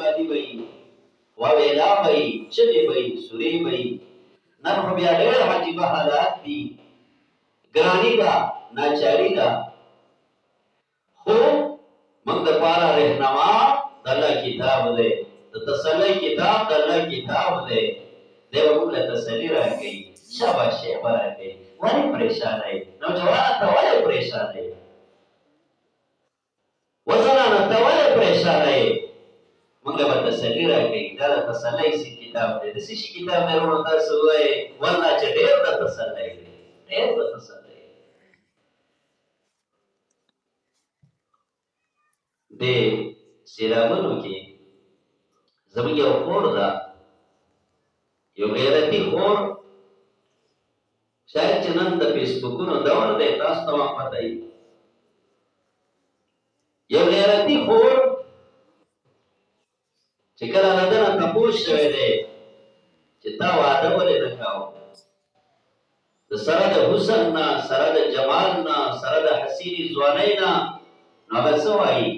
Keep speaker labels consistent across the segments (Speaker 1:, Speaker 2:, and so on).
Speaker 1: بادي وي وویلا وي چغې وي سورې وي نن خو بیا ډېر عجیبه حالات دي ګراني ده ناچاري ده خو موږ دپاره رهنما د الله کتاب دی د تسلۍ کتاب د الله کتاب دی دی به موږ له تسلي راکوي شاباشي به راکوي ولې پریشانه یې نوجوانه ته ولې پریشانه یې وزنانه ته ولې پریشانه یې موږ له به تسلي راکوي دا د تسلۍ سي کتاب دی د څه شي کتاب دی وروڼو تاسو ووایئ والله چې ډېر د تسلی دی ډېر د تسلی د سیلابونو کې زموږ یو خور ده یو غیرتي خور شاید چې نن د فیسبوکونو دور دی تاسو ته هم پته وي یو غیرتي خور چې کله له ده نه تپوس شوی دی چې تا واده ولې نه کاوه د سره د حسن نه سره د جمال نه سره د حسینې ځوانۍ نه نو هغه څه وایي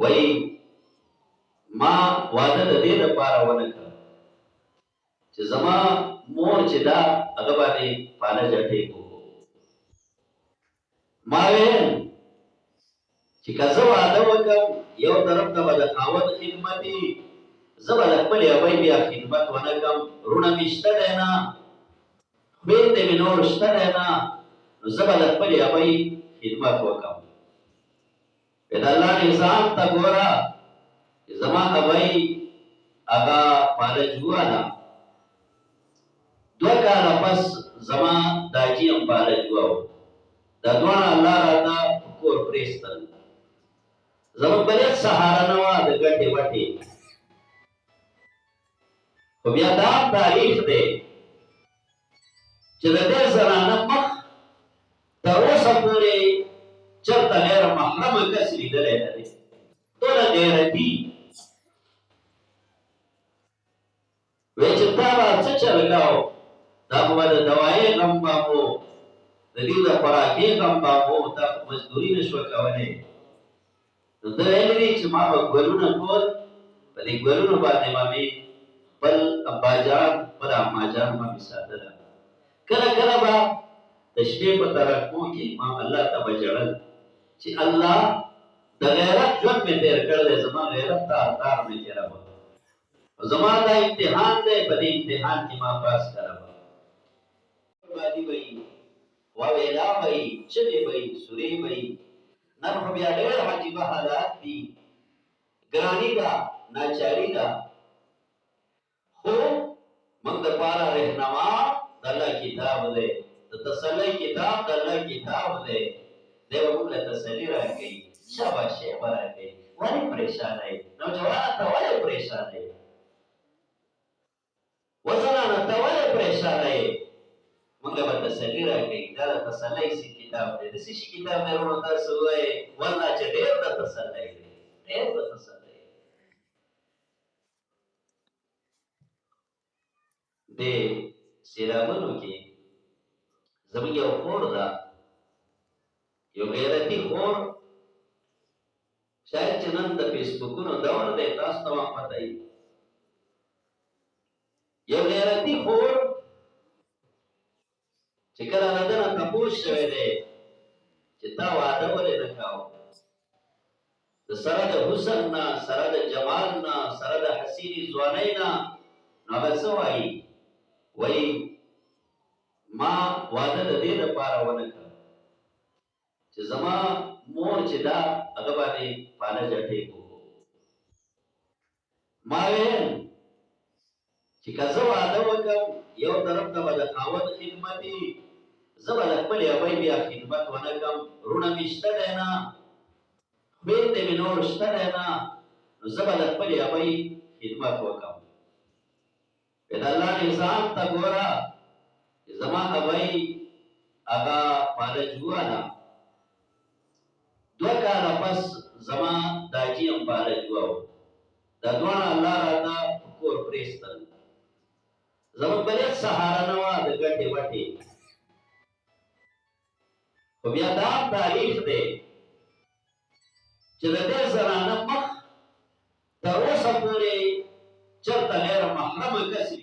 Speaker 1: وایي ما واده د دې لپاره ونه کړ چې زما مور چې ده هغه باندې فالج اټیک وکړو ما ویل چې که زه واده وکړم یو طرف ته به د خاوند خدمت وي زه به د خپلې ابۍ بیا خدمت ونه کړم رونه مې شته دی نه خویندې مې نور شته دی نه نو زه به د خپلې ابۍ خدمت وکړم د الله نظام ته ګوره چې زما ابۍ هغه فالج وواله 2 کاله پس زما داجي هم فالج ووه دا دواړه الله راته په کور پرېستل زموږ بل هېڅ سهاره نه وه د ګټې وټې خو بیا دا تاریخ دی چې د دې زنانه مخ تر اوسه پورې چرته غیر محرمه کس لیدلی نه دی ټوله غیرتي وایي چې تا به څه چل کوو دا خو به د دوایۍ غم به مو د دې د خوراکۍ غم به مو تا خو مزدوري نه شوه کولی نو ده ویلي دي چې ما به ګلونه کول په دې ګلونو باندې به مې خپل اباجان خپل اماجان به مې ساتله کله کله به د شپې په ترکو کې ما الله ته به ژړل چې الله د غیرت ژوند مې تېر کړی دی زما غیرت تار تار مې تېروه زما دا امتحان دی په دې امتحان کې ما پاس کړی بادي وي وویلا وي چغې وي سورې وي نن خو بیا ډېر عجیبه حالات دي ګراني ده ناچاري ده خو موږ دپاره رهنما د الله کتاب دی د تسلۍ کتاب د الله کتاب دی دی به موږ له تسلي راکوي شاباشي به راکوي ولې پریشانه یې نوجوانه ته ولې پریشانه یې وزنانه ته ولې پریشانه یې موږ له به تسلي راکوي دا د تسلۍ سي کتاب دی د څه شي کتاب دی وروڼو تاسو ووایئ والله چې ډېر د تسلی دی ډېر د تسلی د سیلابونو کې زموږ یو خور ده یو غیرتي خور شاید چې نن د فیسبوکونو دور دی تاسو ته هم پته وي یو غیرتي خور چې کله له ده نه تپوس شوی دی چې تا واده ولې نه کاوه د سره د حسن نه سره د جمال نه سره د حسینې ځوانۍ نه نو هغه څه وایي وایي ما واده د دې لپاره ونه کړ چې زما مور چې ده هغه باندې فالج اټیک وکړو ما ویل چې که زه واده وکړم یو طرف ته به د خاوند خدمت وي زه به د خپلې ابۍ بیا خدمت ونه کړم رونه مې شته دی نه خویندې مې نور شته دی نه نو زه به د خپلې ابۍ خدمت وکړم د الله نظام ته ګوره چې زما ابۍ هغه فالج وواله 2 کاله پس زما داجي هم فالج ووه دا دواړه الله راته په کور پرېستل زموږ بل هېڅ سهاره نه وه د ګټې وټې خو بیا دا تاریخ دی چې د دې زنانه مخ تر اوسه پورې چرته غیر محرم کس